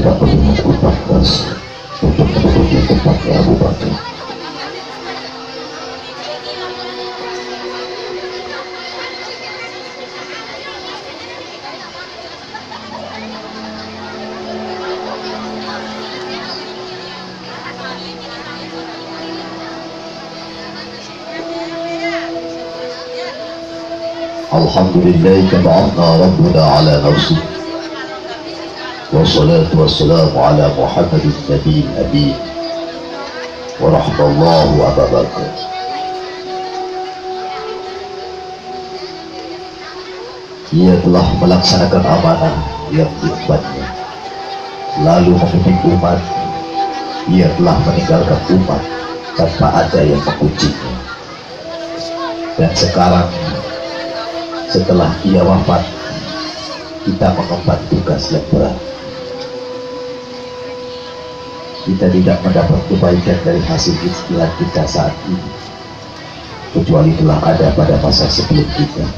tak perlu mengupas untuk menuju tempatnya Abu Bakar. Alhamdulillah kama afna rabbuna ala nafsi wassalatu wassalamu ala Muhammadin Nabi Nabi wa rahmallahu wa barakatuh. Ia telah melaksanakan amanah yang diembannya, lalu memimpin umat. Ia telah meninggalkan umat tanpa ada yang mengujinya. Dan sekarang setelah ia wafat, kita mengemban tugas yang berat. Kita tidak mendapat kebaikan dari hasil ijtihad kita saat ini, kecuali telah ada pada masa sebelum kita.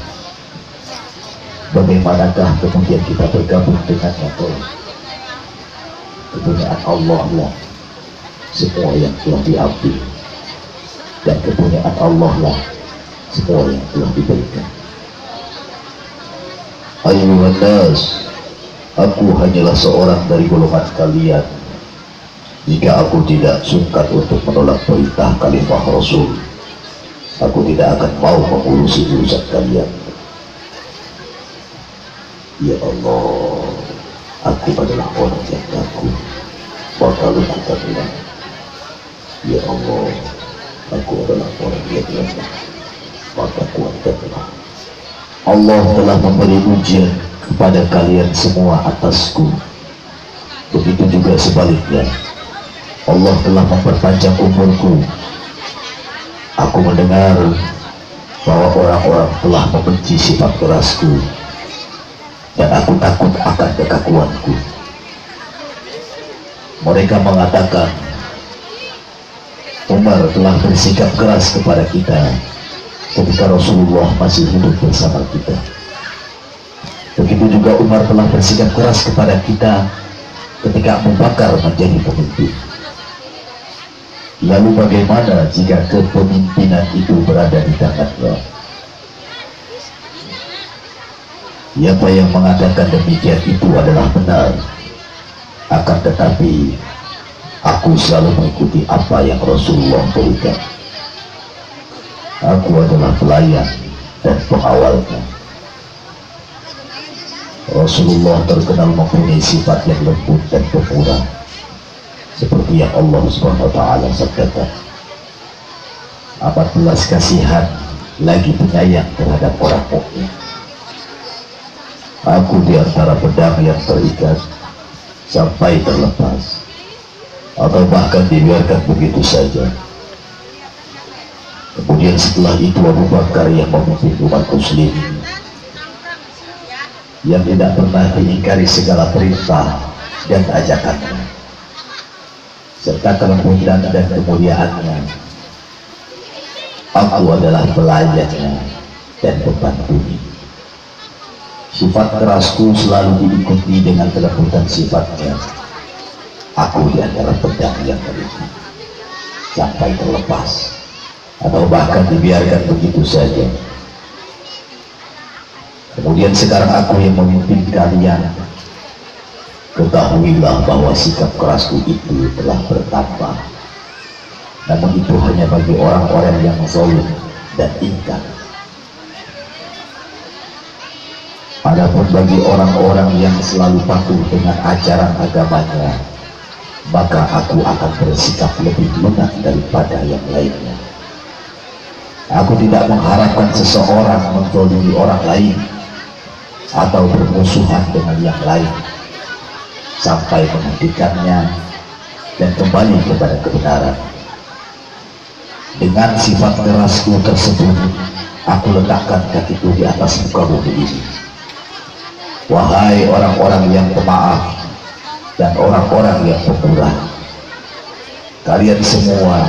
Bagaimanakah kemudian kita bergabung dengannya? Kepunyaan Allah lah semua yang telah diambil, dan kepunyaan Allah lah semua yang telah diberikan. Ayuhan nas, aku hanyalah seorang dari golongan kalian. Jika aku tidak sungkan untuk menolak perintah khalifah Rasul, aku tidak akan mau mengurusi urusan kalian. Ya Allah, aku adalah orang yang takut, maka lu katakanlah. Ya Allah, aku adalah orang yang lemah, maka kuatkanlah. Allah telah memberi ujian kepada kalian semua atasku. Begitu juga sebaliknya, Allah telah memperpanjang umurku. Aku mendengar bahwa orang-orang telah membenci sifat kerasku, dan aku takut akan kekakuanku. Mereka mengatakan Umar telah bersikap keras kepada kita ketika Rasulullah masih hidup bersama kita. Begitu juga Umar telah bersikap keras kepada kita ketika Abu Bakar menjadi pemimpin. Lalu bagaimana jika kepemimpinan itu berada di tangannya? Siapa yang mengatakan demikian itu adalah benar. Akan tetapi aku selalu mengikuti apa yang Rasulullah berikan. Aku adalah pelayan dan pengawalnya. Rasulullah terkenal mempunyai sifat yang lembut dan pemurah, seperti yang Allah SWT sabdakan, amat belas kasihan lagi penyayang terhadap orang mukmin. Aku di antara pedang yang terikat sampai terlepas, atau bahkan dibiarkan begitu saja. Kemudian setelah itu Abu Bakar yang memimpin umat muslim, yang tidak pernah diingkari segala perintah dan ajakannya, serta kelembutan dan kemuliaannya. Aku adalah pelayannya dan pembantunya. Sifat kerasku selalu diikuti dengan kelembutan sifatnya. Aku di antara pedang yang terlihat sampai terlepas, atau bahkan dibiarkan begitu saja. Kemudian sekarang aku yang memimpin kalian. Ketahuilah bahwa sikap kerasku itu telah bertambah, namun itu hanya bagi orang-orang yang zalim dan ingkar. Adapun bagi orang-orang yang selalu patuh dengan ajaran agamanya, maka aku akan bersikap lebih lunak daripada yang lainnya. Aku tidak mengharapkan seseorang menzalimi orang lain atau bermusuhan dengan yang lain sampai menghentikannya dan kembali kepada kebenaran. Dengan sifat kerasku tersebut, aku letakkan kakiku di atas muka bumi ini. Wahai orang-orang yang pemaaf dan orang-orang yang pemurah, kalian semua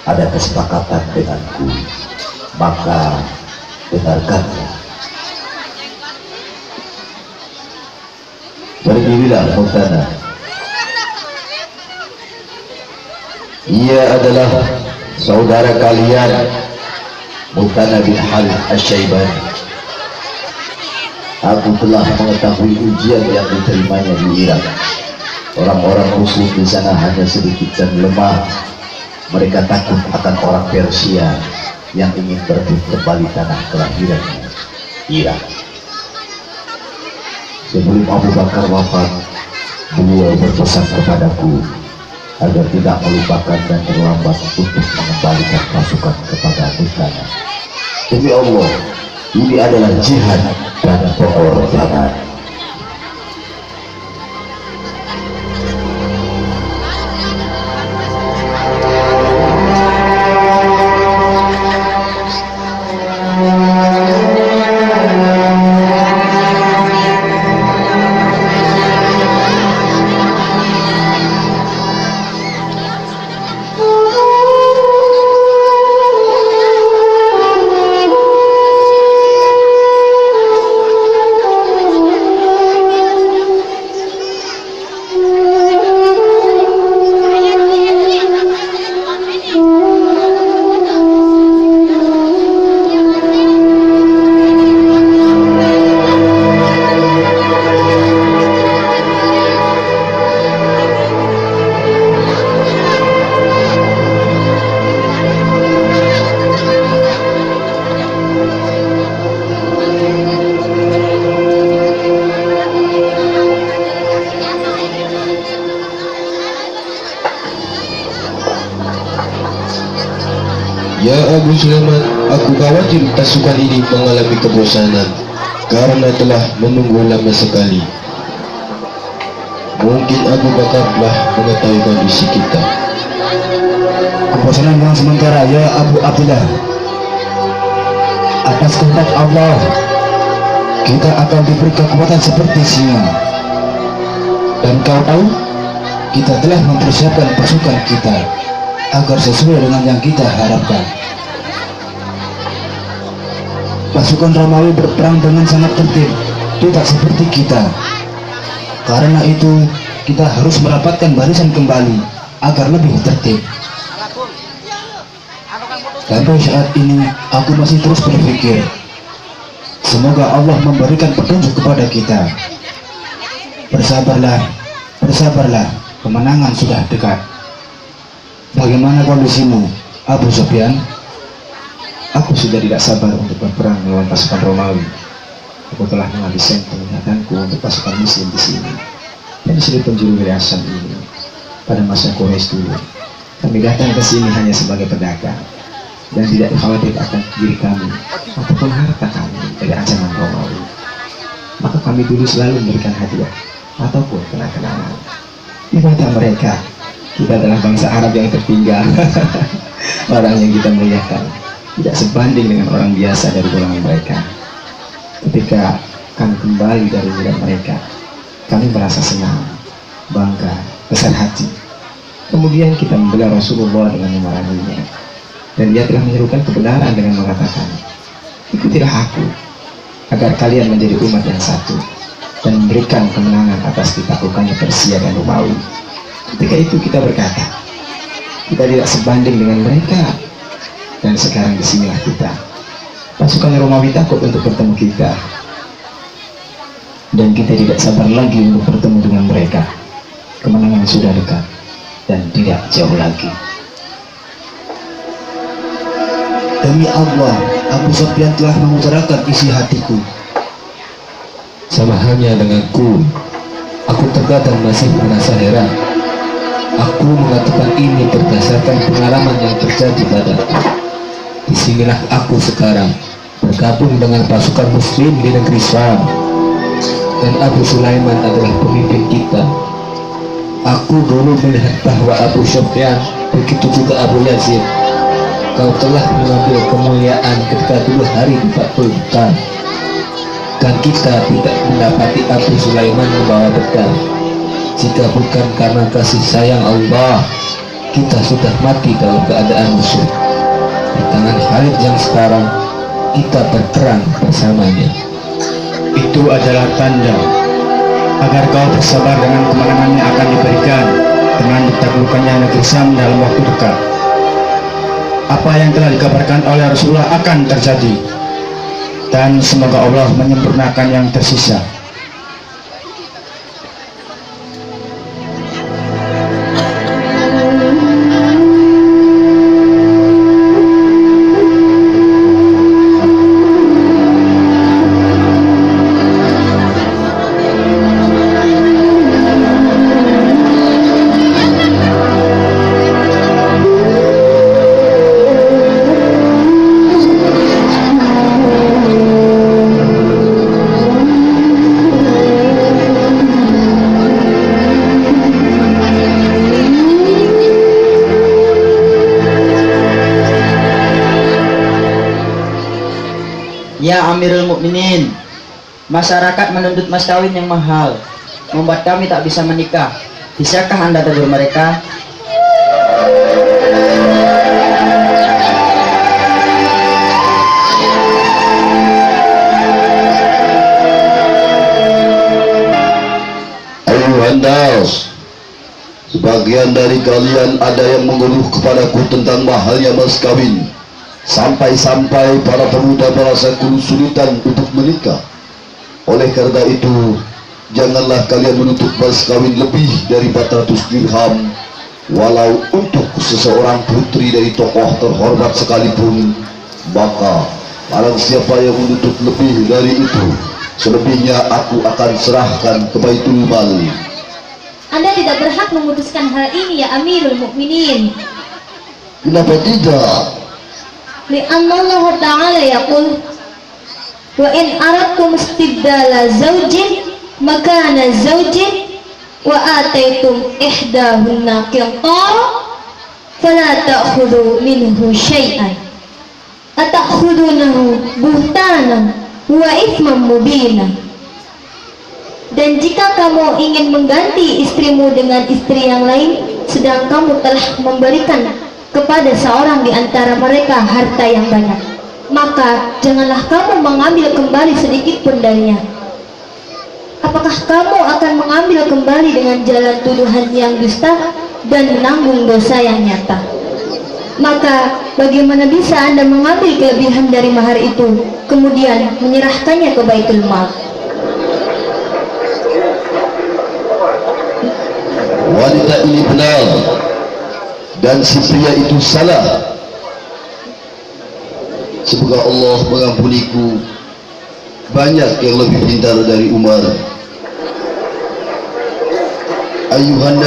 ada kesepakatan denganku, maka dengarkanlah. Berdirilah Muhtana Ia adalah saudara kalian Muthanna bin Harith Asy-Syaibani. Aku telah mengetahui ujian yang diterimanya di Irak. Orang-orang muslim di sana hanya sedikit dan lemah. Mereka takut akan orang Persia yang ingin berebut kembali tanah kelahirannya, Irak. Sebelum Abu Bakar wafat, beliau berpesan kepadaku agar tidak melupakan dan terlambat untuk mengembalikan pasukan kepada Muthanna. Demi Allah, ini adalah jihad dan pengorbanan. Ya Abu Sulaiman, aku khawatir pasukan ini mengalami kebosanan karena telah menunggu lama sekali. Mungkin Abu Bakar telah mengetahui kondisi kita. Kebosanan yang sementara ya Abu Abdullah. Atas kehendak Allah, kita akan diberi kekuatan seperti singa. Dan kau tahu, kita telah mempersiapkan pasukan kita agar sesuai dengan yang kita harapkan. Pasukan Romawi berperang dengan sangat tertib, tidak seperti kita. Karena itu, kita harus merapatkan barisan kembali agar lebih tertib. Sampai saat ini, aku masih terus berpikir, semoga Allah memberikan petunjuk kepada kita. Bersabarlah, bersabarlah, kemenangan sudah dekat. Bagaimana kondisimu, Abu Sufyan? Aku sudah tidak sabar untuk berperang melawan pasukan Romawi. Aku telah menghabiskan penginatanku untuk pasukan Muslim di sini dan di sini penjuru wilayah Syam ini. Pada masa Quraisy dulu, kami datang ke sini hanya sebagai pedagang dan tidak dikhawatirkan diri kami ataupun harta kami dari ancaman Romawi. Maka kami dulu selalu memberikan hadiah ataupun kenang-kenangan. Di mata mereka, kita adalah bangsa Arab yang tertinggal. Orang yang kita muliakan tidak sebanding dengan orang biasa dari golongan mereka. Ketika kami kembali dari wilayah mereka, kami merasa senang, bangga, besar hati. Kemudian kita membela Rasulullah dengan memarahinya, dan dia telah menyerukan kebenaran dengan mengatakan, ikutilah aku, agar kalian menjadi umat yang satu, dan memberikan kemenangan atas ditaklukannya Persia dan Romawi. Ketika itu kita berkata, kita tidak sebanding dengan mereka. Dan sekarang disinilah kita. Pasukan Romawi takut untuk bertemu kita, dan kita tidak sabar lagi untuk bertemu dengan mereka. Kemenangan sudah dekat dan tidak jauh lagi. Demi Allah, Abu Sufyan telah mengutarakan isi hatiku. Sama halnya denganku, aku terkadang masih merasa heran. Aku mengatakan ini berdasarkan pengalaman yang terjadi padaku. Disinilah aku sekarang bergabung dengan pasukan Muslim di negeri Syam, dan Abu Sulaiman adalah pemimpin kita. Aku dulu melihat bahwa Abu Sufyan, begitu juga Abu Yazid, kau telah mengambil kemuliaan ketika dulu hari ditaklukan, dan kita tidak mendapati Abu Sulaiman membawa pedang. Jika bukan karena kasih sayang Allah, kita sudah mati dalam keadaan musuh. Di tangan Khalid yang sekarang, kita berperang bersamanya. Itu adalah tanda agar kau bersabar dengan kemenangan yang akan diberikan dengan ditaklukannya negeri Syam dalam waktu dekat. Apa yang telah dikabarkan oleh Rasulullah akan terjadi, dan semoga Allah menyempurnakan yang tersisa. Ya Amirul Mukminin, masyarakat menuntut mas kawin yang mahal, membuat kami tak bisa menikah. Bisakah Anda tegur mereka? Ayuhan nas, sebagian dari kalian ada yang mengeluh kepadaku tentang mahalnya mas kawin. Sampai-sampai para pemuda merasa kesulitan untuk menikah. Oleh karena itu, janganlah kalian menuntut mas kawin lebih dari 400 dirham, walau untuk seseorang putri dari tokoh terhormat sekalipun. Maka barang siapa yang menuntut lebih dari itu, selebihnya aku akan serahkan ke Baitul Mal. Anda tidak berhak memutuskan hal ini, ya Amirul Mukminin. Kenapa tidak? Li'anna Allah Ta'ala yaqul wa in aradtum istibdala zawjin makana zawjin wa ataitum ihdahunna qintara fala ta'khudhu minhu syai'an atakhudhunahu buhtanan wa ithman mubina. Dan jika kamu ingin mengganti istrimu dengan istri yang lain, sedang kamu telah memberikan kepada seorang di antara mereka harta yang banyak, maka janganlah kamu mengambil kembali sedikit pun darinya. Apakah kamu akan mengambil kembali dengan jalan tuduhan yang dusta dan menanggung dosa yang nyata? Maka bagaimana bisa Anda mengambil kelebihan dari mahar itu, kemudian menyerahkannya ke Baitul Mal? Wanita ini benar, dan si pria itu salah. Semoga Allah mengampuniku. Banyak yang lebih pintar dari Umar. Ayuhan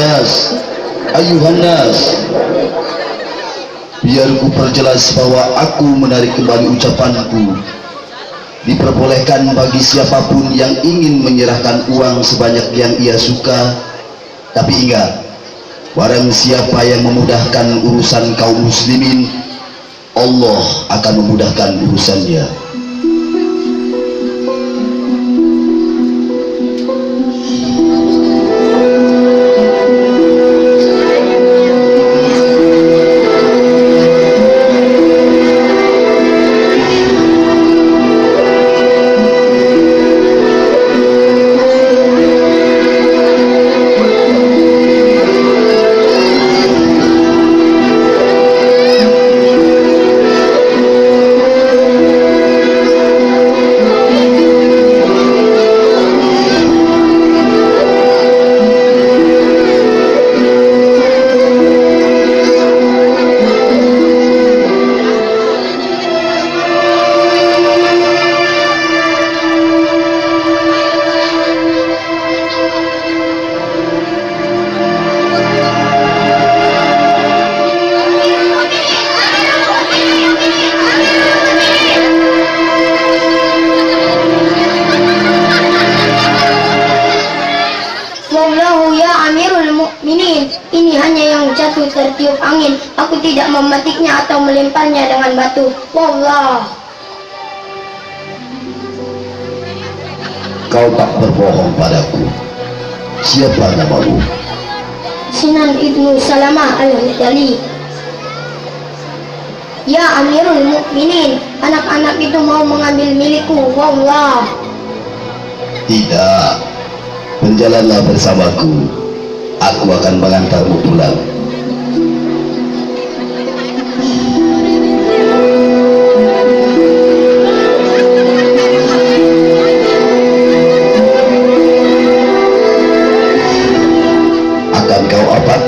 nas, biar ku perjelas bahwa aku menarik kembali ucapanku. Diperbolehkan bagi siapapun yang ingin menyerahkan uang sebanyak yang ia suka, tapi ingat, barang siapa yang memudahkan urusan kaum muslimin, Allah akan memudahkan urusannya. Ini hanya yang jatuh tertiup angin. Aku tidak memetiknya atau melemparnya dengan batu. Wallah. Kau tak berbohong padaku. Siapa namamu? Sinan ibnu Salamah al-Hudali. Ya Amirul Mukminin, anak-anak itu mau mengambil milikku. Wallah. Tidak. Berjalanlah bersamaku. Aku akan mengantarmu pulang.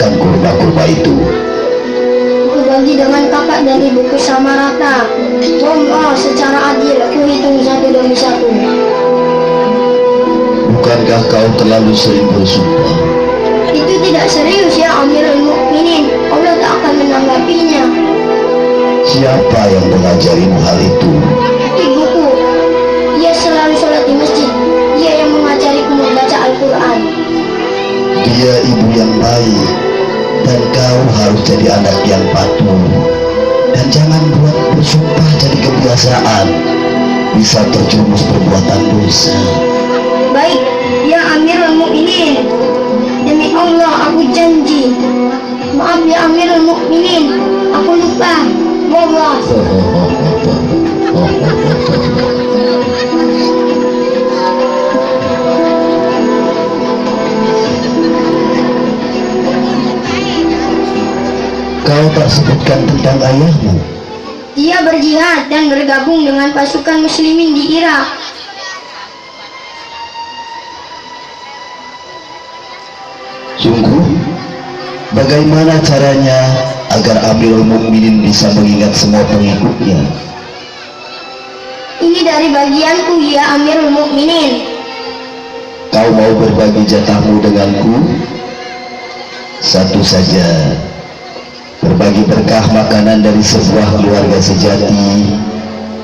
makan kurma-kurma itu? Aku bagi dengan kakak dan ibuku sama rata. Allah secara adil, aku hitung satu demi satu. Bukankah kau terlalu sering bersumpah? Itu tidak serius ya Amirul Mukminin. Allah tak akan menanggapinya. Siapa yang mengajarimu hal itu? Ibuku, ia selalu sholat di masjid. Dia yang mengajariku membaca Al-Quran. Dia ibu yang baik, dan kau harus jadi anak yang patuh. Dan jangan buat bersumpah jadi kebiasaan, bisa terjerumus perbuatan dosa. Baik, ya Amirul Mukminin. Demi Allah aku janji. Maaf ya Amirul Mukminin, aku lupa. Wallah. Kau tak sebutkan tentang ayahmu. Dia berjihad dan bergabung dengan pasukan muslimin di Irak. Sungguh, bagaimana caranya agar Amirul Mukminin bisa mengingat semua pengikutnya? Ini dari bagianku ya Amirul Mukminin. Kau mau berbagi jatahmu denganku? Satu saja, berbagi berkah makanan dari sebuah keluarga sejati,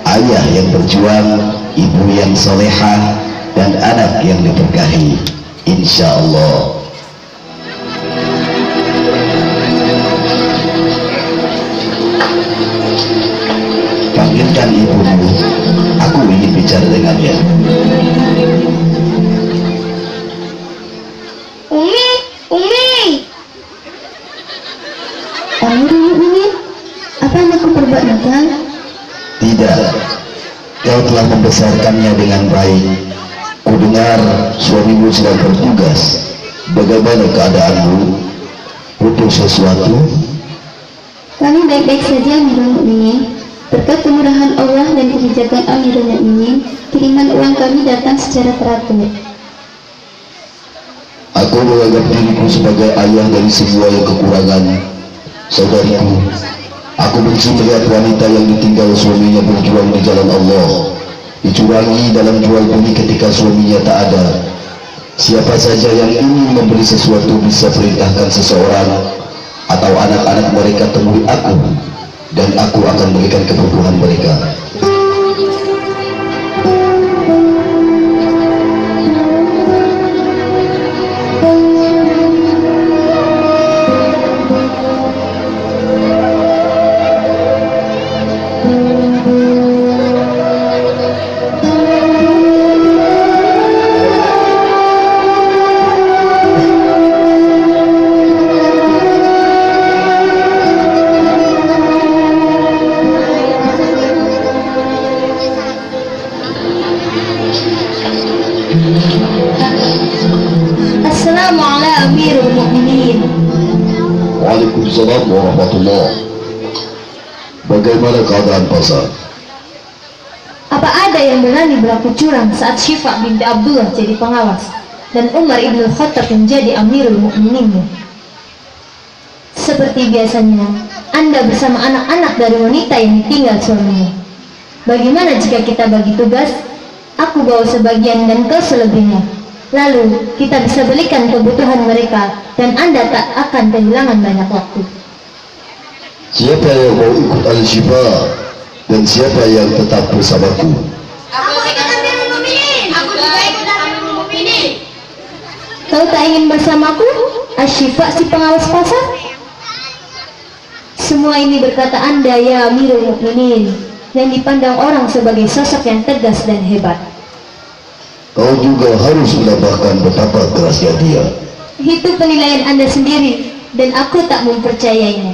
ayah yang berjuang, ibu yang solehah, dan anak yang diberkahi, insya Allah. Panggilkan ibumu, aku ingin bicara dengannya. Umi, Umi. Amirul Mukminin, apa anakku berbuat nakal? Tidak, kau telah membesarkannya dengan baik. Kudengar suamimu sedang bertugas. Bagaimana keadaanmu? Butuh sesuatu? Kami baik-baik saja Amirul Mukminin. Berkat kemurahan Allah dan kebijakan Amirul Mukminin, kiriman uang kami datang secara teratur. Aku menganggap diriku sebagai ayah dari semua yang kekurangan. Saudariku, aku benci melihat wanita yang ditinggal suaminya berjuang di jalan Allah, dicurangi dalam jual beli ketika suaminya tak ada. Siapa saja yang ingin membeli sesuatu bisa perintahkan seseorang atau anak-anak mereka temui aku, dan aku akan berikan kebutuhan mereka. Assalamualaikum Amirul Mukminin. Waalaikumsalam warahmatullah. Bagaimana keadaan pasar? Apa ada yang berani berlaku curang saat Syifa binti Abdullah jadi pengawas dan Umar ibn Khattab menjadi Amirul Mukminin? Seperti biasanya, Anda bersama anak-anak dari wanita yang ditinggal suaminya. Bagaimana jika kita bagi tugas? Aku bawa sebagian dan kau selebihnya. Lalu kita bisa belikan kebutuhan mereka dan Anda tak akan kehilangan banyak waktu. Siapa yang mau ikut Al-Syifa dan siapa yang tetap bersamaku? Aku ikut Amirul Mukminin. Aku juga ikut Amirul Mukminin. Kau tak ingin bersamaku, Asyifa si pengawas pasar? Semua ini berkata Anda ya Amirul Mukminin, yang dipandang orang sebagai sosok yang tegas dan hebat. Kau juga harus menambahkan betapa kerasnya dia. Itu penilaian Anda sendiri, dan aku tak mempercayainya.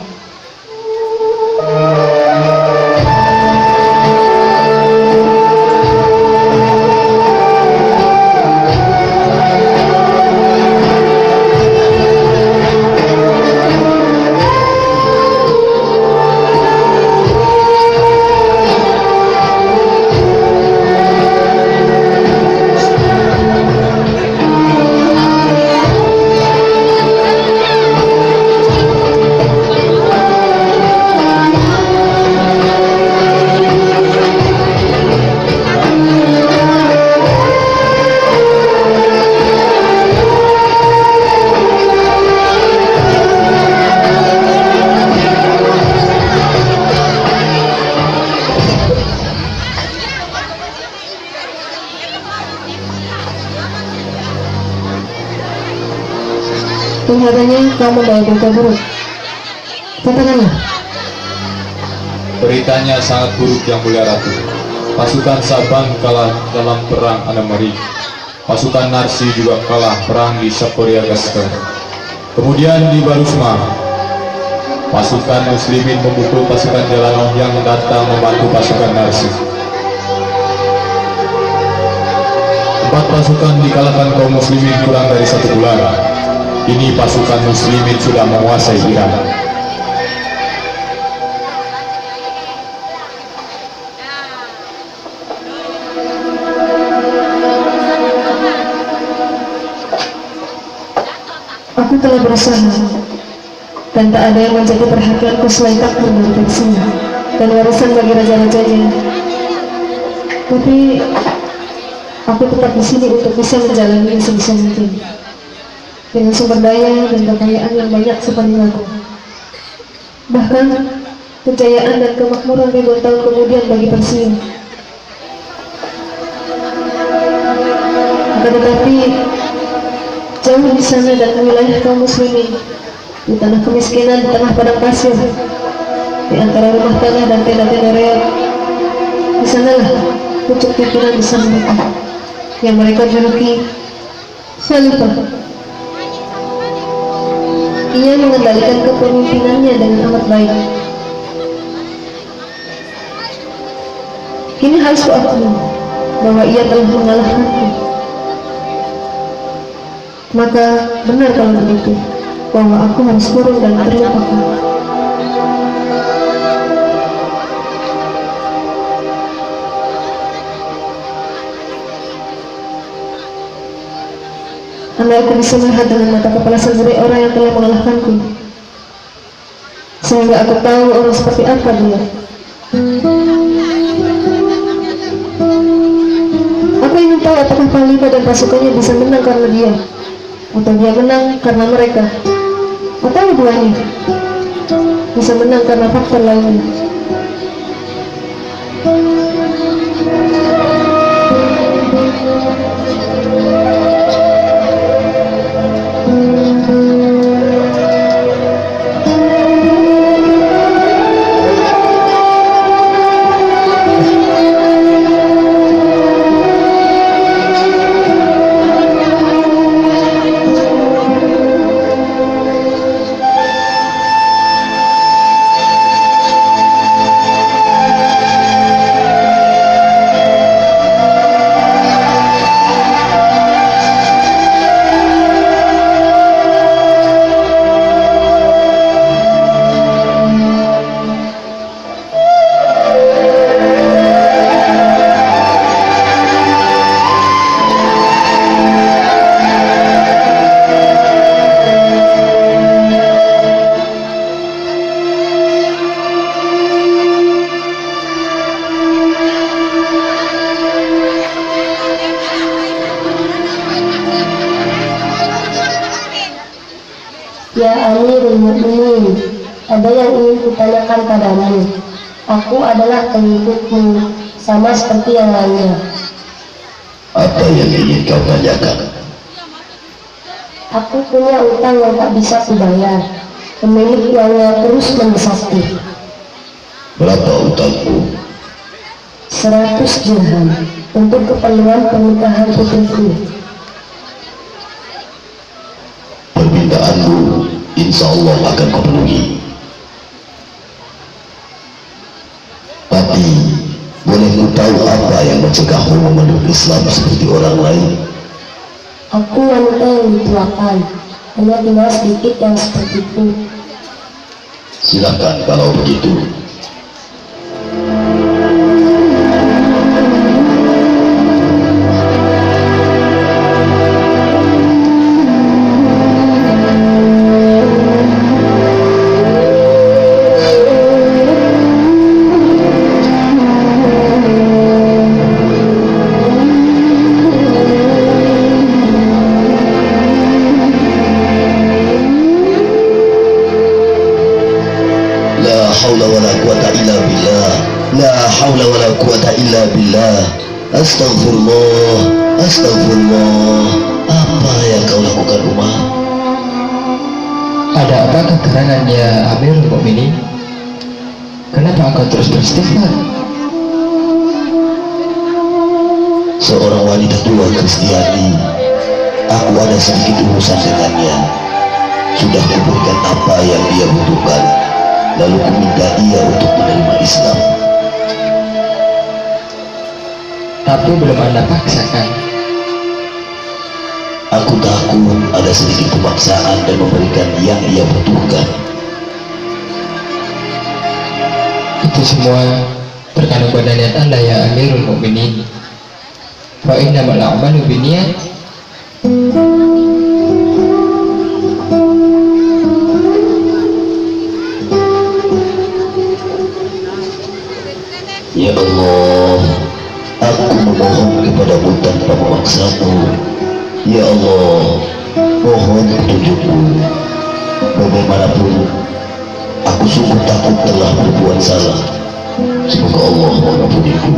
kelihatannya kamu membawa berita buruk. Katakanlah. Beritanya sangat buruk yang mulia Ratu. Pasukan Saban kalah dalam perang Anamari. Pasukan Narsi juga kalah perang di Saporiagaska. Kemudian di Barusma, pasukan Muslimin memukul pasukan Jalanoh yang datang membantu pasukan Narsi. 4 pasukan dikalahkan kaum Muslimin kurang dari 1 bulan. Kini pasukan Muslimin sudah menguasai Iran. Aku telah berusaha dan tak ada yang menjadi perhatianku selain takdir dari Persia dan warisan bagi raja-rajanya. Tapi aku tetap di sini untuk bisa menjalani sebisa mungkin dengan sumber daya dan kekayaan yang banyak sepeninggalku. Bahkan kejayaan dan kemakmuran ribuan tahun kemudian bagi Persia. Akan tetapi jauh di sana dan wilayah kaum muslimin, di tanah kemiskinan, di tengah padang pasir, di antara rumah tanah dan tenda-tenda reot, di sanalah pucuk pimpinan besar mereka yang mereka juluki Khalifah. Ia mengendalikan kepemimpinannya dengan amat baik. Kini harus kuakui bahwa ia telah mengalahkanku. Maka benar kalau begitu, bahwa aku harus turun dan terlupakan. Andai aku bisa melihat dengan mata kepala sendiri orang yang telah mengalahkanku, sehingga aku tahu orang seperti apa dia. Aku ingin tahu apakah Khalifah dan pasukannya bisa menang karena dia, atau dia menang karena mereka, atau keduanya bisa menang karena faktor lainnya. Ya Amirul Mukminin, ada yang ingin kutanyakan padamu. Aku adalah pengikutmu, sama seperti yang lainnya. Apa yang ingin kau tanyakan? Aku punya utang yang tak bisa kubayar. Pemilik uangnya terus mendesakku. Berapa utangmu? 100 dirham untuk keperluan pernikahan putriku. Permintaanmu insya Allah akan kau penuhi. Tapi boleh ku tahu apa yang mencegahmu memeluk Islam seperti orang lain? Aku wanita yang dituakan, hanya tinggal sedikit yang sepertiku. Silakan kalau begitu. Astagfirullah. Apa yang kau lakukan, Umar? Ada apakah gerangan ya Amirul Mukminin? Kenapa engkau terus beristighfar? Seorang wanita tua Kristiani, aku ada sedikit urusan dengannya. Sudah kuberikan apa yang dia butuhkan, lalu kuminta ia untuk menerima Islam. Tapi belum Anda paksakan. Aku takut ada sedikit pemaksaan dan memberikan yang ia butuhkan. Itu semua terkandung pada niat Anda ya Amirul Mukminin. Fa innamal a'malu binniyat. Ya Allah, aku memohon kepadamu tanpa memaksamu. Ya Allah, mohon petunjukmu. Bagaimanapun, aku sungguh takut telah berbuat salah. Semoga Allah mengampuniku.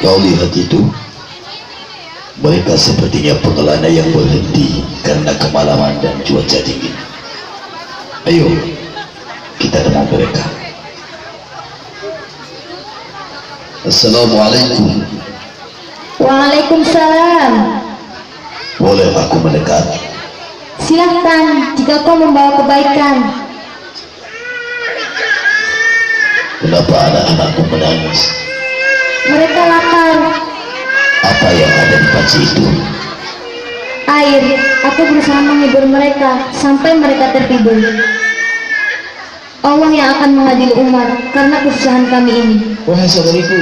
Kau lihat itu? Mereka sepertinya pengelana yang berhenti karena kemalaman dan cuaca dingin. Ayo, kita temui mereka. Assalamualaikum. Waalaikumsalam. Boleh aku mendekat? Silahkan jika kau membawa kebaikan. Kenapa anak-anakku menangis? Mereka lapar. Apa yang ada di panci itu? Air. Aku berusaha menghibur mereka sampai mereka tertidur. Allah yang akan mengadili Umar karena kesusahan kami ini. Wahai saudariku,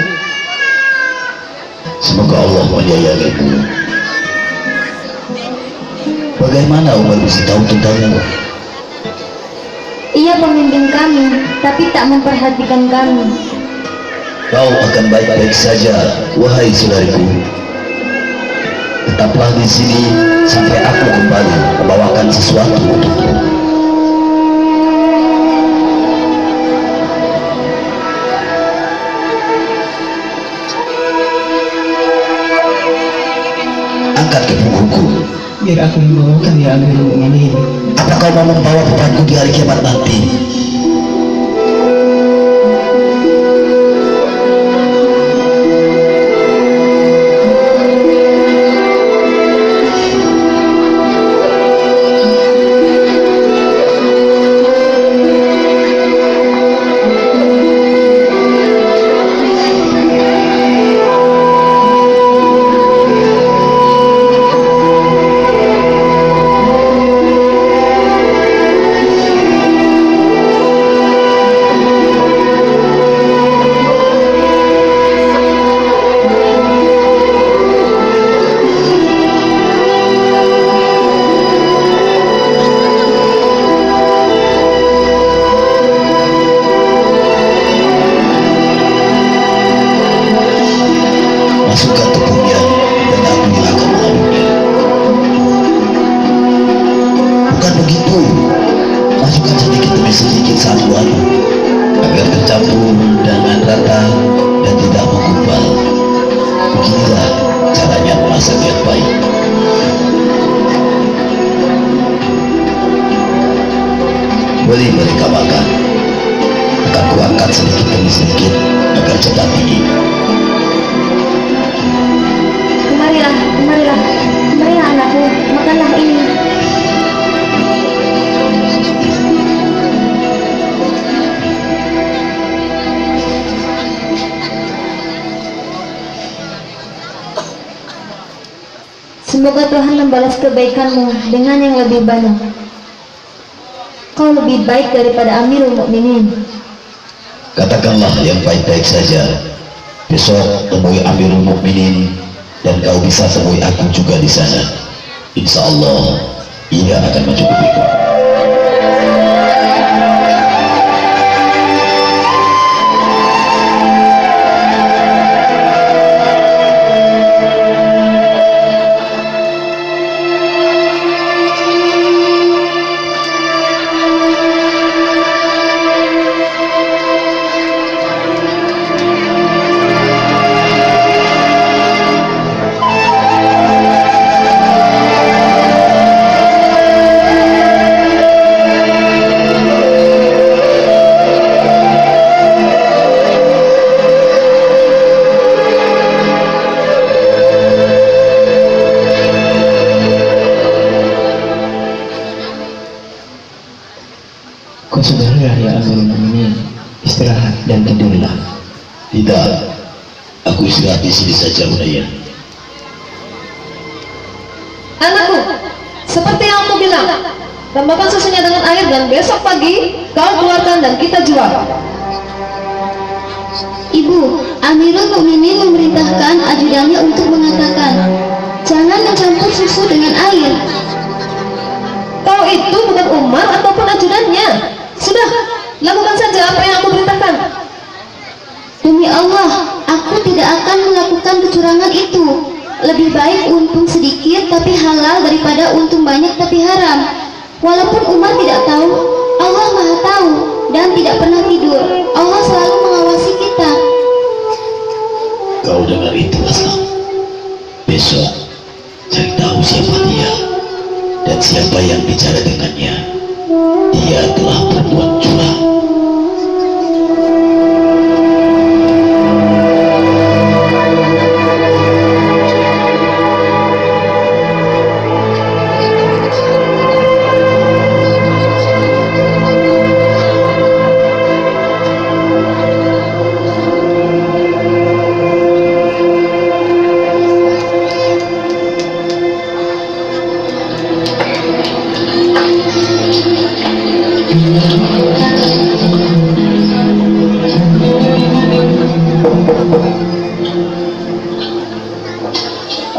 Semoga Allah menyayangimu. Bagaimana Umar bisa tahu tentangmu? Ia pemimpin kami, tapi tak memperhatikan kami. Kau akan baik-baik saja, wahai saudariku. Tetaplah di sini sampai aku kembali membawakan sesuatu untukmu. Angkat ke punggungku. biar aku membawakan ya Amirul Mukminin. Apa kau mau membawa bebanku di hari kiamat nanti? Masukkan tepungnya dan aku yang akan mengaduknya. Bukan begitu, masukkan sedikit demi sedikit saat aduk agar tercampur dengan rata dan tidak menggumpal. Beginilah caranya memasak yang baik. Beri mereka makan. Akan kuangkat sedikit demi sedikit agar cepat dingin. Kemarilah anakku, makanlah ini. Semoga Tuhan membalas kebaikanmu dengan yang lebih banyak. Kau lebih baik daripada Amirul Mukminin. Katakanlah yang baik-baik saja. Besok temui Amirul Mukminin dan kau bisa temui aku juga di sana. Insya Allah ia akan mencukupiku. Kau sudah lelah ya Amirul Mukminin, istirahat dan tidurlah. Tidak, aku istirahat di sini saja, Unayya. Anakku, seperti yang aku bilang, tambahkan susunya dengan air dan besok pagi kau keluarkan dan kita jual. Ibu, Amirul Mukminin memerintahkan ajudannya untuk mengatakan, jangan mencampur susu dengan air. Kau itu bukan Umar ataupun ajudannya. Sudah, lakukan saja apa yang aku perintahkan. Demi Allah, aku tidak akan melakukan kecurangan itu. Lebih baik untung sedikit tapi halal daripada untung banyak tapi haram. Walaupun Umar tidak tahu, Allah Maha tahu dan tidak pernah tidur. Allah selalu mengawasi kita. Kau dengar itu, Aslam? Besok cari tahu siapa dia dan siapa yang bicara dengannya. Dia telah berbuat curang.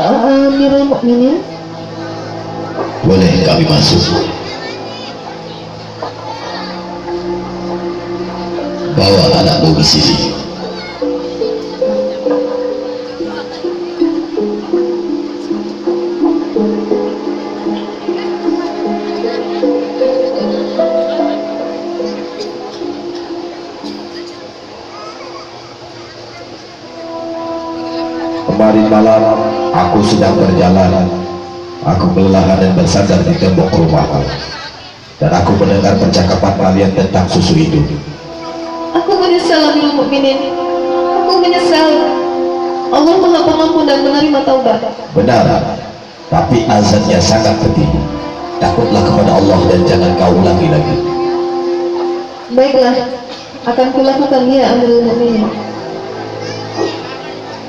Amirul Mukminin, Boleh kami masuk? Bawa anakmu ke sini. Kemarin malam aku sedang berjalan. Aku kelelahan dan bersandar di tembok rumahku, dan aku mendengar percakapan kalian tentang susu itu. aku menyesal Amirul Mukminin. Aku menyesal. Allah Maha Pengampun dan menerima taubat. Benar, tapi azannya sangat pedih. Takutlah kepada Allah dan jangan kau ulangi lagi. Baiklah, akan kulakukan ya Amirul Mukminin.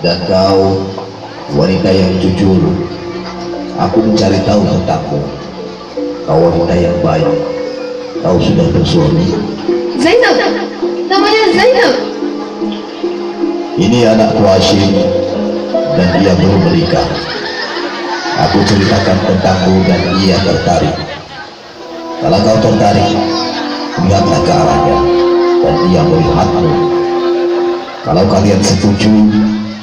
Dan kau, wanita yang jujur, aku mencari tahu tentangmu. Kau wanita yang baik. Kau sudah bersuami. Zainab, namanya Zainab. Ini anakku Hashim, dan dia belum menikah. Aku ceritakan tentangmu dan ia tertarik. Kalau kau tertarik, lihatlah ke arahnya dan dia melihatmu. Kalau kalian setuju,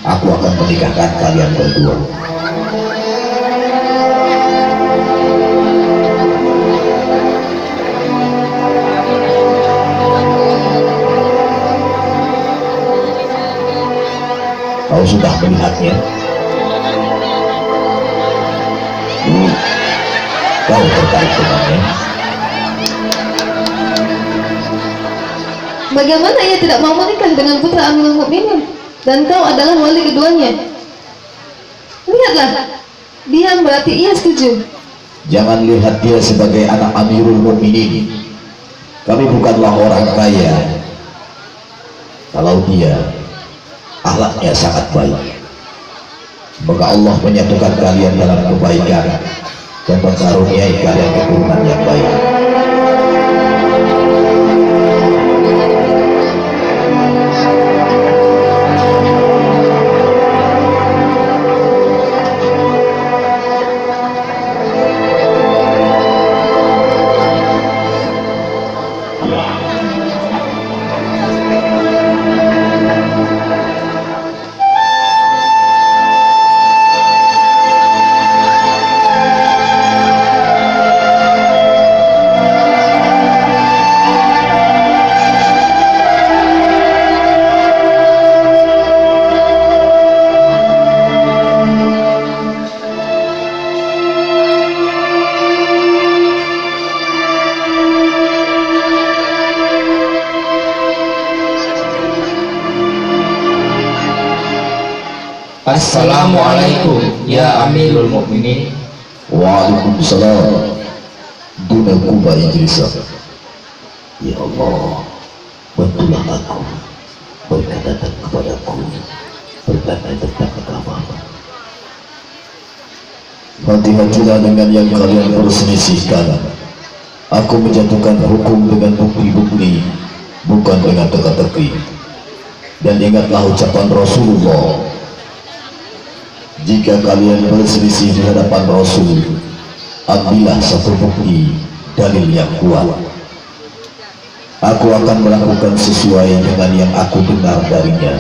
aku akan menikahkan kalian berdua. Kau sudah melihatnya? Kau tertarik dengannya? Bagaimana ia tidak mau menikah dengan putra Amirul Mukminin? Dan kau adalah wali keduanya. Lihatlah, dia berarti ia setuju. Jangan lihat dia sebagai anak Amirul Mukminin. Kami bukanlah orang kaya. Kalau dia, akhlaknya sangat baik. Semoga Allah menyatukan kalian dalam kebaikan dan mengaruniai kalian keturunan yang baik. Assalamualaikum ya Amirul Mukminin. Waalaikumsalam. Duna Kuba Idrisa. Ya Allah, bantulah aku, berkatakan kepadaku berkata tentang agama. Hati-hatilah dengan yang kalian perselisihkan. Aku menjatuhkan hukum dengan bukti-bukti, bukan dengan teka-teki. Dan ingatlah ucapan Rasulullah, jika kalian berselisih di hadapan Rasul, ambillah satu bukti, dalil yang kuat. Aku akan melakukan sesuai dengan yang aku dengar darinya.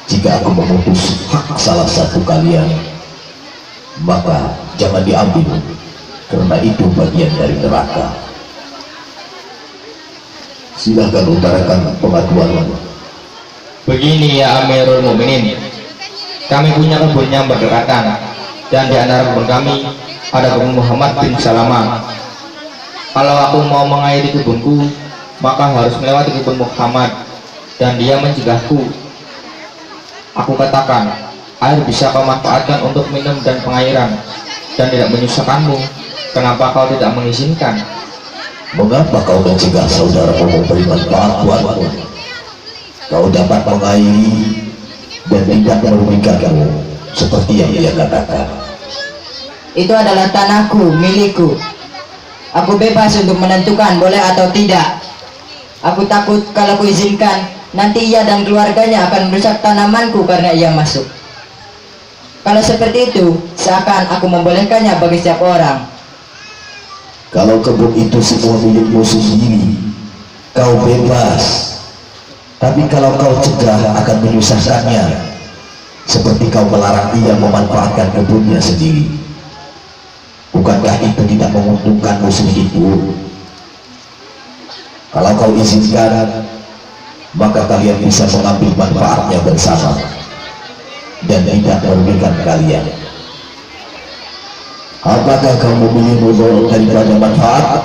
Jika aku memutus hak salah satu kalian, maka jangan diambil, karena itu bagian dari neraka. Silahkan utarakan pengaduan. Begini ya Amirul Mukminin, kami punya kebun yang berdekatan, dan di antara kebun kami ada kebun Muhammad bin Salamah. Kalau aku mau mengairi kebunku, maka harus melewati kebun Muhammad, dan dia mencegahku. Aku katakan, air bisa kau manfaatkan untuk minum dan pengairan, dan tidak menyusahkanmu. Kenapa kau tidak mengizinkan? Mengapa kau mencegah saudaramu memberi manfaat buatmu? Kau dapat mengairi dan tidak merugikanmu, seperti yang dia katakan. Itu adalah tanahku, milikku. Aku bebas untuk menentukan boleh atau tidak. Aku takut kalau kuizinkan, nanti ia dan keluarganya akan merusak tanamanku karena ia masuk. Kalau seperti itu, seakan aku membolehkannya bagi setiap orang. Kalau kebun itu semua milikmu sendiri, kau bebas. Tapi kalau kau cegah, akan menyusahkannya, seperti kau melarang ia memanfaatkan kebunnya sendiri. Bukankah itu tidak menguntungkanmu sedikitpun? Kalau kau izinkan, maka kalian bisa mengambil manfaatnya bersama dan tidak merugikan kalian. Apakah kamu memilih mudarat daripada manfaat?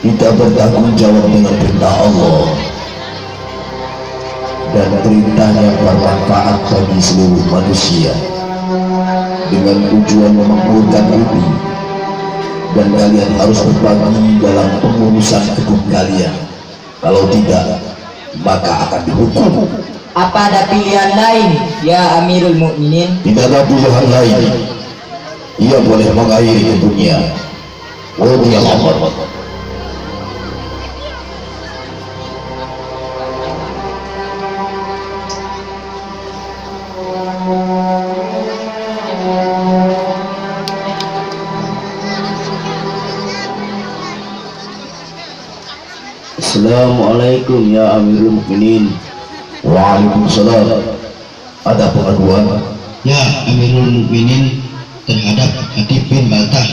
Kita bertanggung jawab dengan perintah Allah, dan perintahnya bermanfaat bagi seluruh manusia dengan tujuan memakmurkan bumi, dan kalian harus berbagi dalam pengurusan kebun kalian. Kalau tidak, maka akan dihukum. Apa ada pilihan lain ya Amirul Mukminin? Tidak ada pilihan lain. Ia boleh mengairi kebunnya. Wallahu a'lam. Assalamualaikum ya Amirul Mukminin. Waalaikumsalam. Ada pengaduan? Ya Amirul Mukminin, terhadap Hatib bin Baltah,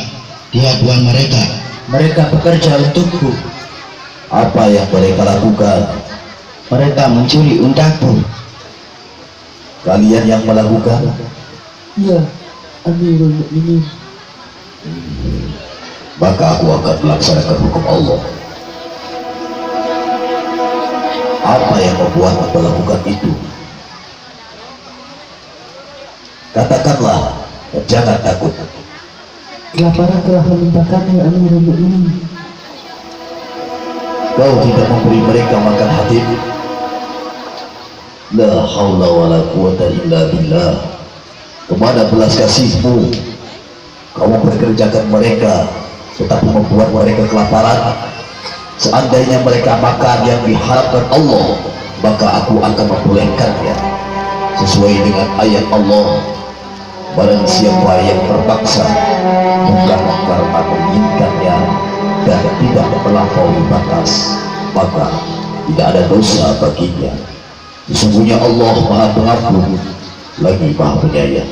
dia tuan mereka. Mereka bekerja untukku. Apa yang mereka lakukan? Mereka mencuri untaku. Kalian yang melakukan? Ya Amirul Mukminin. Maka aku akan melaksanakan hukum Allah. Apa yang membuatmu melakukan itu? Katakanlah, jangan takut. Kelaparan telah menimpakannya Amirul Mukminin. Kau tidak memberi mereka makan Hatib. La haula wa la quwata illa billah. Kemana belas kasihmu? Kamu bekerjakan mereka tetapi membuat mereka kelaparan. Seandainya mereka makan yang diharapkan Allah, maka aku akan membolehkannya sesuai dengan ayat Allah. Barang siapa yang terpaksa bukan karena menginginkannya dan tidak melampaui batas, maka tidak ada dosa baginya. Sesungguhnya Allah Maha Pengampun lagi Maha Penyayang.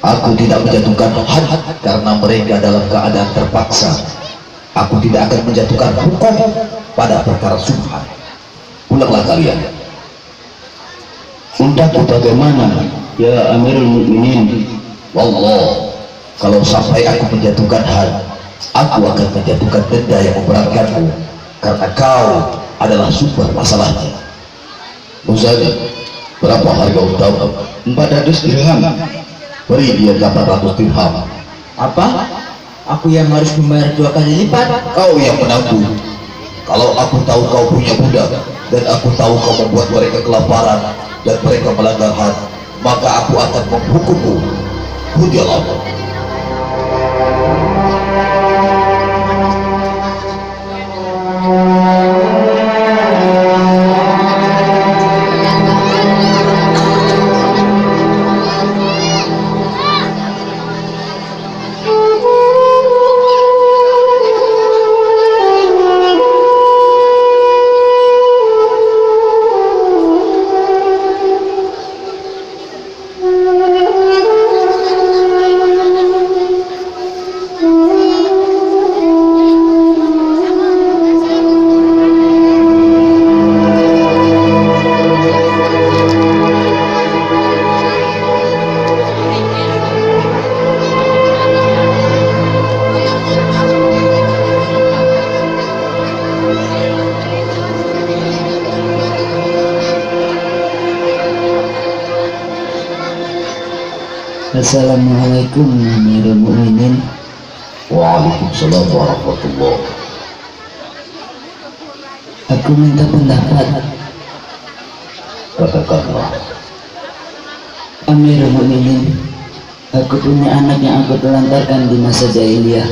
Aku tidak menjatuhkan had karena mereka dalam keadaan terpaksa. Aku tidak akan menjatuhkan hukum pada perkara subhan. Pulanglah kalian. Entahku bagaimana, ya Amirul Mukminin. Wallah, kalau sampai aku menjatuhkan had, aku akan menjatuhkan denda yang memberatkanmu, karena kau adalah sumber masalahnya. Muzani, berapa harga untamu? 400 dirham. Beri dia 800 dirham. Apa? Aku yang harus membayar 2 kali lipat? Kau yang menanggung. Kalau aku tahu kau punya budak dan aku tahu kau membuat mereka kelaparan dan mereka melanggar had, maka aku akan menghukummu. Hudyalah. Assalamualaikum Amirul Mukminin. Waalaikumsalam warahmatullah. Aku minta pendapat. Katakanlah. Amirul Mukminin, aku punya anak yang aku telantarkan di masa jahiliyah.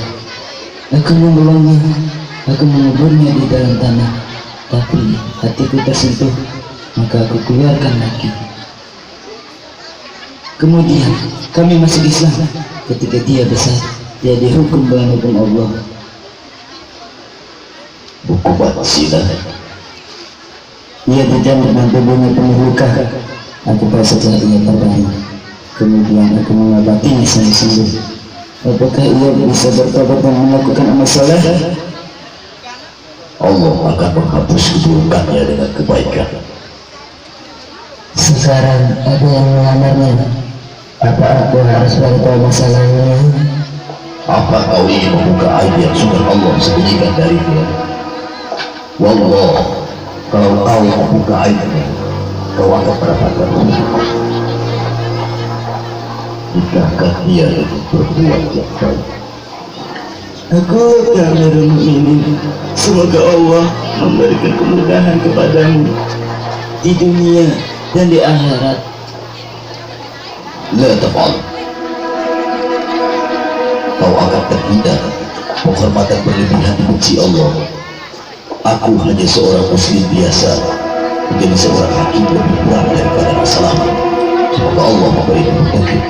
Aku membuangnya, aku menguburnya di dalam tanah, tapi hatiku tersentuh, maka aku keluarkan lagi. Kemudian kami masuk Islam. Ketika dia besar, dia dihukum dengan hukum Allah. Hukuman zina. Ia dijamur dengan tubuhnya penuh luka. Aku merasa ia terbaring. Kemudian aku mengobatinya sampai sembuh. Apakah ia bisa bertobat dan melakukan amal soleh? Allah akan menghapus keburukannya dengan kebaikan. Sekarang ada yang melamarnya. Apa aku harus beritahu masalahnya? Apa kau ingin membuka aib yang sudah Allah sembunyikan darinya? Wallah, kalau kau membuka aibnya, kau akan mendapatkan hukum. Nikahkan dia dengan berbuat yang baik. Aku Amirul Mukminin, semoga Allah memberikan kemudahan kepadamu di dunia dan di akhirat. La taf'al. Kau akan terhina penghormatan berlebihan dibenci Allah. Aku hanya seorang muslim biasa, menjadi seorang hakim lebih berat daripada masalahmu. Semoga Allah memberi petunjuk.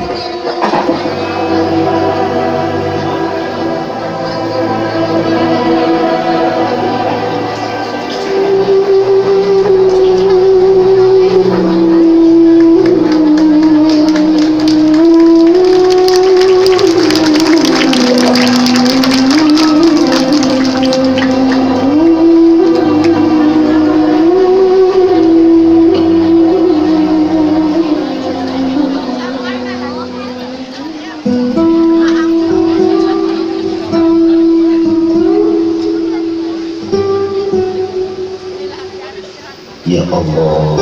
Ya Allah,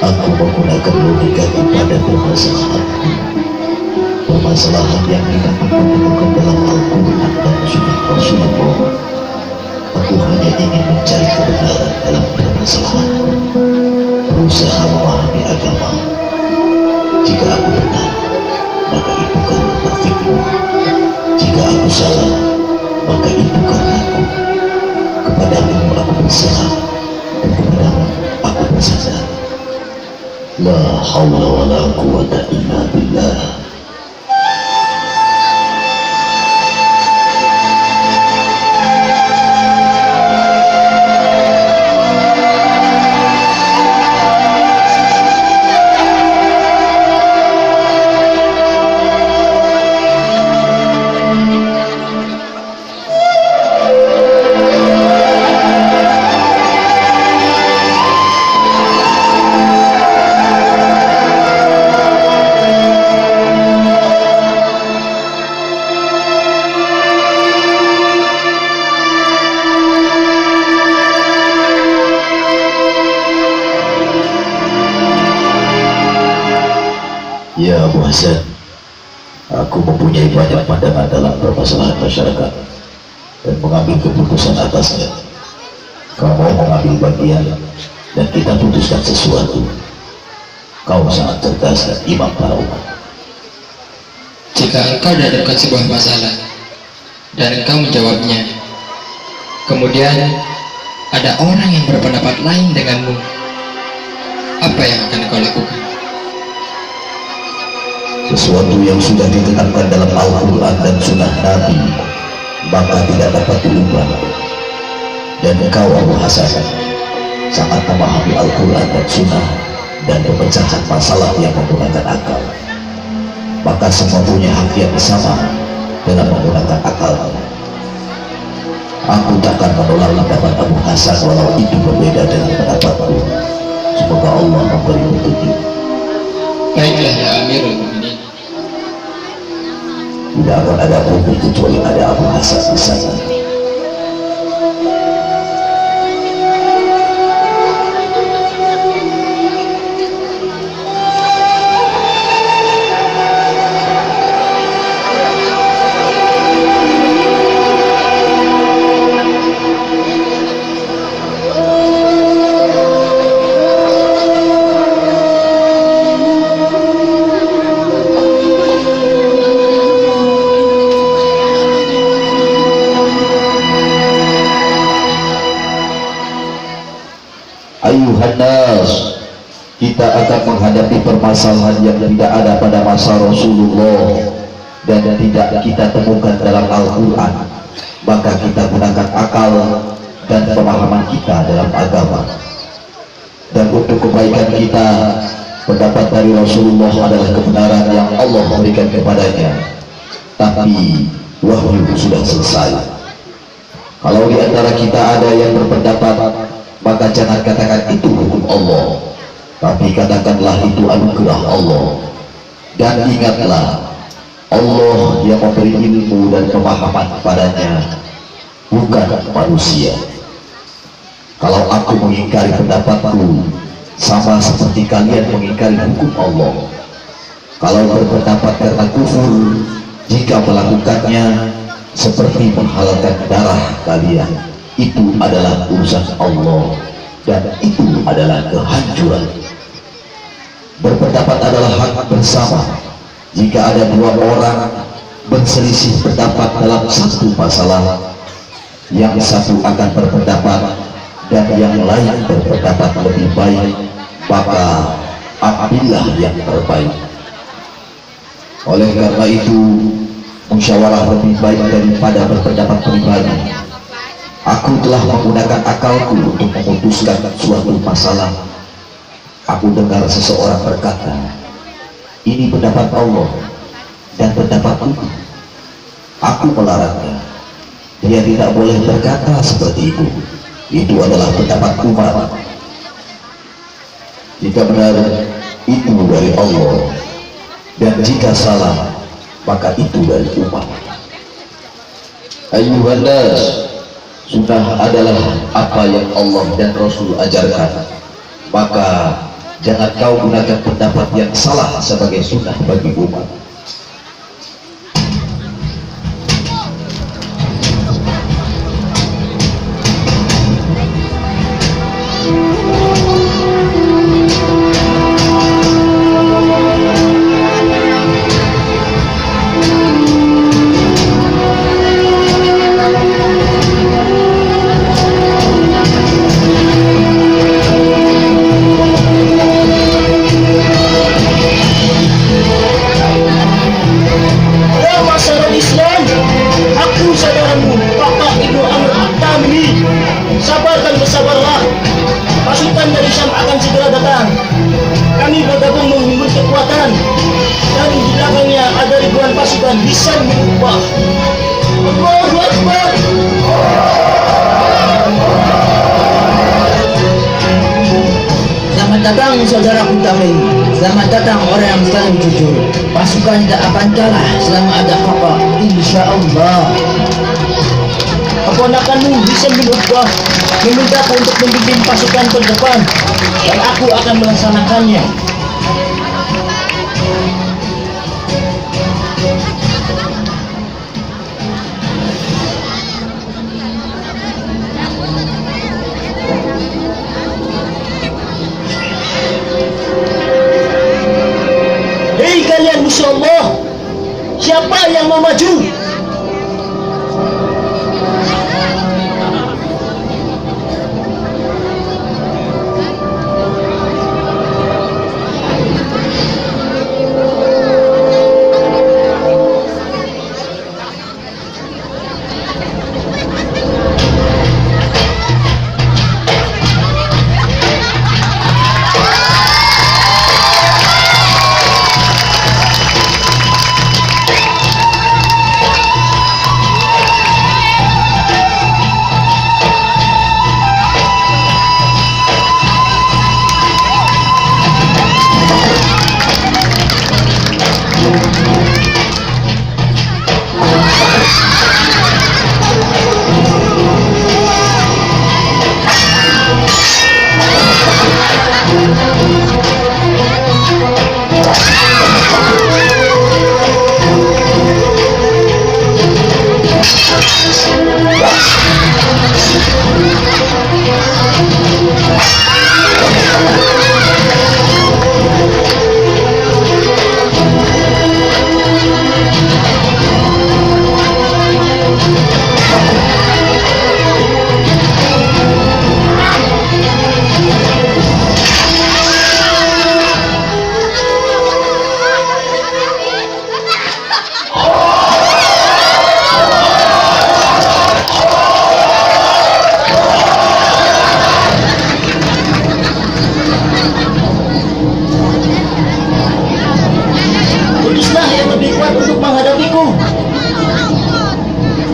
aku menggunakan logika kepada permasalahan yang tidak aku temukan dalam Al-Quran dan Sunnah Rasulullah. Aku hanya ingin mencari kebenaran dalam permasalahan. berusaha memahami agama. Jika aku benar, maka itu karena taufikmu. Jika aku salah, maka itu karena aku. Kepadamu aku berserah, dan kepadamu aku bersandar. La haula wa la quwwata illa billah. Ya Abu Hasan, aku mempunyai banyak pandangan dalam permasalahan masyarakat dan mengambil keputusan atasnya. Kau mau mengambil bagian dan kita putuskan sesuatu. Kau sangat cerdas dan imam para umat. Jika engkau dihadapkan sebuah masalah dan engkau menjawabnya, kemudian ada orang yang berpendapat lain denganmu, apa yang akan kau lakukan? Sesuatu yang sudah ditetapkan dalam Al-Quran dan Sunnah Nabi maka tidak dapat diubah. Dan engkau Abu Hasan sangat memahami Al-Quran dan Sunnah dan pemecahan masalah yang menggunakan akal, maka semua punya hak yang sama dalam menggunakan akalnya. Aku takkan menolak pendapat Abu Hasan walau itu berbeda dengan pendapatku. Semoga Allah memberi petunjuk. Baiklah ya Amirul Mukminin. Tidak akan ada hukum kecuali ada Abu Hasan di sana. Ayuhan nas, kita akan menghadapi permasalahan yang tidak ada pada masa Rasulullah dan tidak kita temukan dalam Al-Quran, maka kita gunakan akal dan pemahaman kita dalam agama. Dan untuk kebaikan kita, pendapat dari Rasulullah adalah kebenaran yang Allah berikan kepadanya, tapi wahyu sudah selesai. Kalau di antara kita ada yang berpendapat, maka jangan katakan itu hukum Allah, tapi katakanlah itu anugerah Allah. Dan ingatlah, Allah yang memberi ilmu dan pemahaman kepadanya, bukan manusia. Kalau aku mengingkari pendapatku, sama seperti kalian mengingkari hukum Allah. Kalau berpendapat karena kufur, jika melakukannya seperti menghalalkan darah kalian, itu adalah urusan Allah dan itu adalah kehancuran. Berpendapat adalah hak bersama. Jika ada dua orang berselisih pendapat dalam satu masalah, yang satu akan berpendapat dan yang lain berpendapat lebih baik, maka ambillah yang terbaik. Oleh karena itu, musyawarah lebih baik daripada berpendapat pribadi. Aku telah menggunakan akalku untuk memutuskan suatu masalah. Aku dengar seseorang berkata, ini pendapat Allah dan pendapatku. Aku melarangnya. Dia tidak boleh berkata seperti itu. Itu adalah pendapat umat. Jika benar, itu dari Allah, dan jika salah, maka itu dari umat. Ayuhan nas, sunnah adalah apa yang Allah dan Rasul ajarkan, maka jangan kau gunakan pendapat yang salah sebagai sunnah bagi umat. dengan lisan mengubah. Allahu Akbar. Selamat datang saudaraku kami. Selamat datang orang yang selalu jujur. Pasukan tidak akan kalah selama ada Kakak, insya Allah. Keponakanmu bisa mengubah, memintaku untuk membimbing pasukan ke depan, dan aku akan melaksanakannya. Hei kalian musuh Allah, siapa yang mau maju?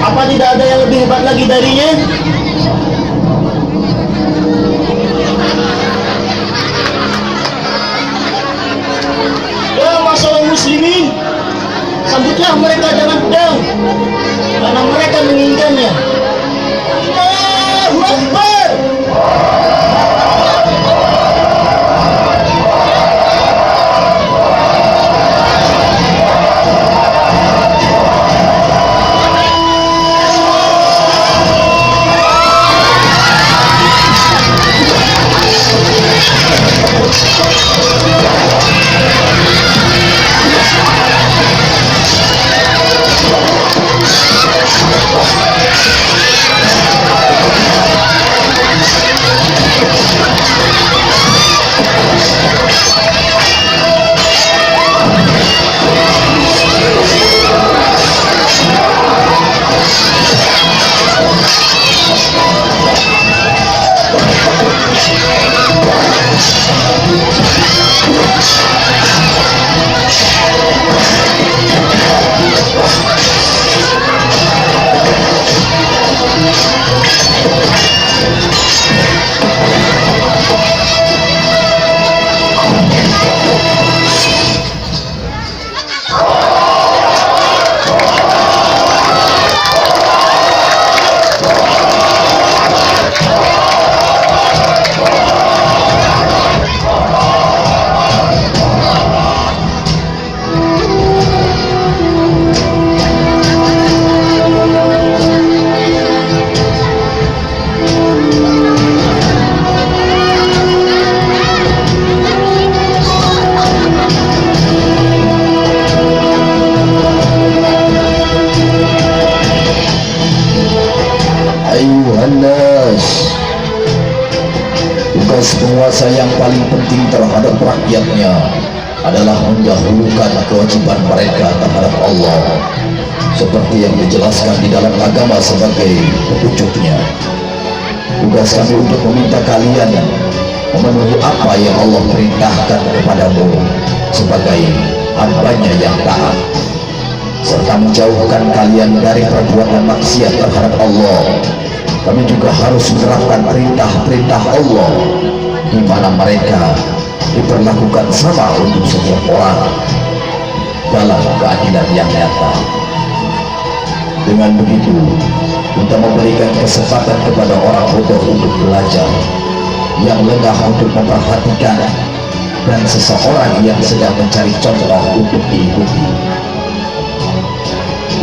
Apa tidak ada yang lebih hebat lagi darinya? Ya masalah muslimin, sambutlah mereka dengan pedang, karena mereka menginginkannya. Allahu Akbar. Tugas penguasa yang paling penting terhadap rakyatnya adalah mendahulukan kewajiban mereka terhadap Allah, seperti yang dijelaskan di dalam agama sebagai petunjuknya. Tugas kami untuk meminta kalian memenuhi apa yang Allah perintahkan kepadamu sebagai hambanya yang taat. serta menjauhkan kalian dari perbuatan maksiat terhadap Allah. Kami juga harus menerapkan perintah-perintah Allah, di mana mereka diperlakukan sama untuk setiap orang dalam keadilan yang nyata. Dengan begitu, kita memberikan kesempatan kepada orang bodoh untuk belajar, yang lengah untuk memperhatikan, dan seseorang yang sedang mencari contoh untuk diikuti.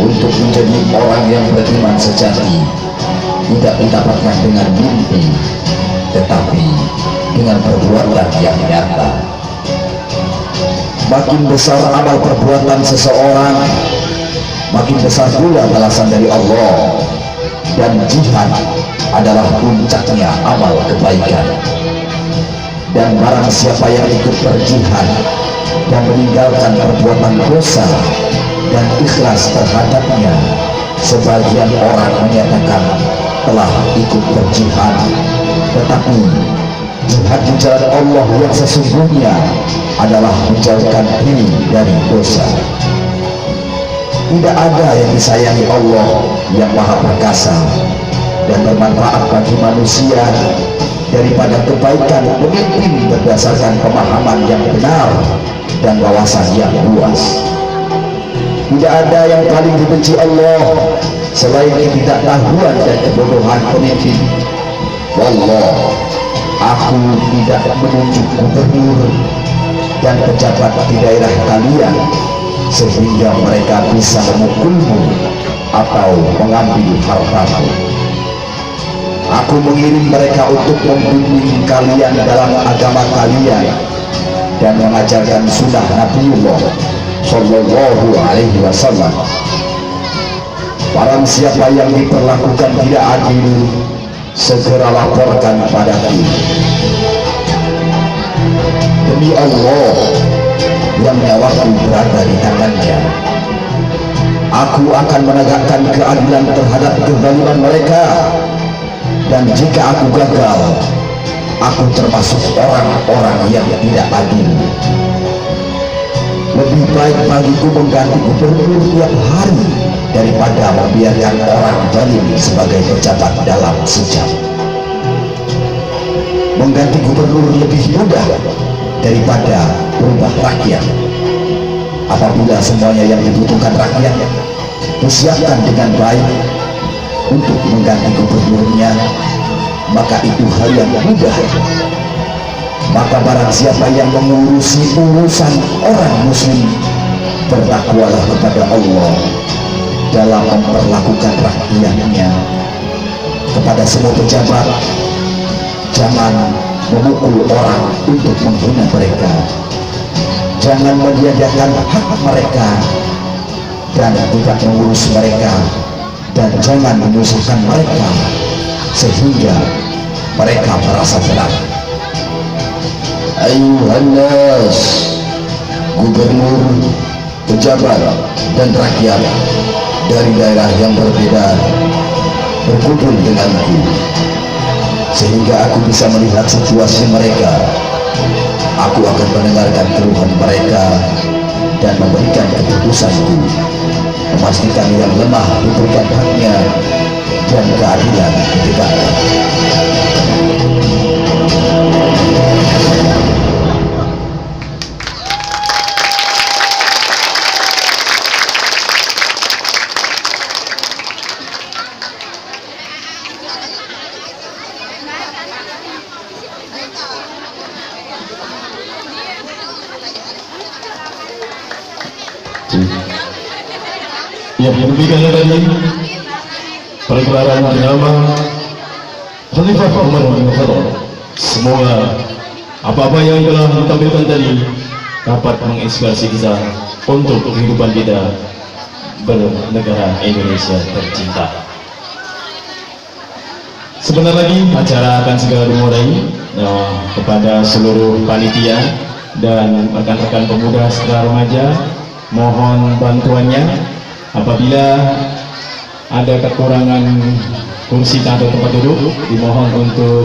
Untuk menjadi orang yang beriman sejati, tidak didapatkan dengan mimpi, tetapi dengan perbuatan yang nyata. Makin besar amal perbuatan seseorang, makin besar pula balasan dari Allah. Dan jihad adalah puncaknya amal kebaikan. Dan barang siapa yang ikut berjihad dan meninggalkan perbuatan dosa dan ikhlas terhadapnya, sebagian orang menyatakan telah ikut berjihad, tetapi jihad di jalan Allah yang sesungguhnya adalah menjauhkan diri dari dosa. Tidak ada yang disayangi Allah yang Maha Perkasa dan bermanfaat bagi manusia daripada kebaikan pemimpin berdasarkan pemahaman yang benar dan wawasan yang luas. Tidak ada yang paling dibenci Allah selain ketidaktahuan dan kebodohan pemimpin. Wallah, aku tidak menunjuk gubernur dan pejabat di daerah kalian sehingga mereka bisa memukulmu atau mengambil hartamu. Aku mengirim mereka untuk membimbing kalian dalam agama kalian dan mengajarkan sunnah Nabiullah Sallallahu Alaihi Wasallam. Barang siapa yang diperlakukan tidak adil, segera laporkan padaku. Demi Allah yang nyawaku berada di tangannya, aku akan menegakkan keadilan terhadap kezaliman mereka. Dan jika aku gagal, aku termasuk orang-orang yang tidak adil. Lebih baik bagiku mengganti gubernur tiap hari daripada membiarkan orang zalim sebagai pejabat dalam sejam. Mengganti gubernur lebih mudah daripada berubah rakyat. Apabila semuanya yang dibutuhkan rakyat disiapkan dengan baik untuk mengganti gubernurnya, maka itu hal yang mudah. Maka barang siapa yang mengurusi urusan orang muslim, bertakwalah kepada Allah dalam memperlakukan rakyatnya. Kepada semua pejabat, jangan memukul orang untuk menghina mereka, jangan meniadakan hak mereka dan tidak mengurus mereka, dan jangan menyusahkan mereka sehingga mereka merasa berat. Ayuhan nas, gubernur, pejabat, dan rakyat dari daerah yang berbeda berkumpul denganku sehingga aku bisa melihat situasi mereka. Aku akan mendengarkan keluhan mereka dan memberikan keputusanku, memastikan yang lemah diberikan haknya dan keadilan ditegakkan. Ya, demikianlah tadi pergelaran bernama Khalifah Umar bin Khattab. Semoga apa-apa yang telah ditampilkan tadi dapat menginspirasi kita untuk kehidupan kita bernegara Indonesia tercinta. Sebentar lagi acara akan segera dimulai. Kepada seluruh panitia dan rekan-rekan pemuda serta remaja, mohon bantuannya. Apabila ada kekurangan kursi atau tempat duduk, dimohon untuk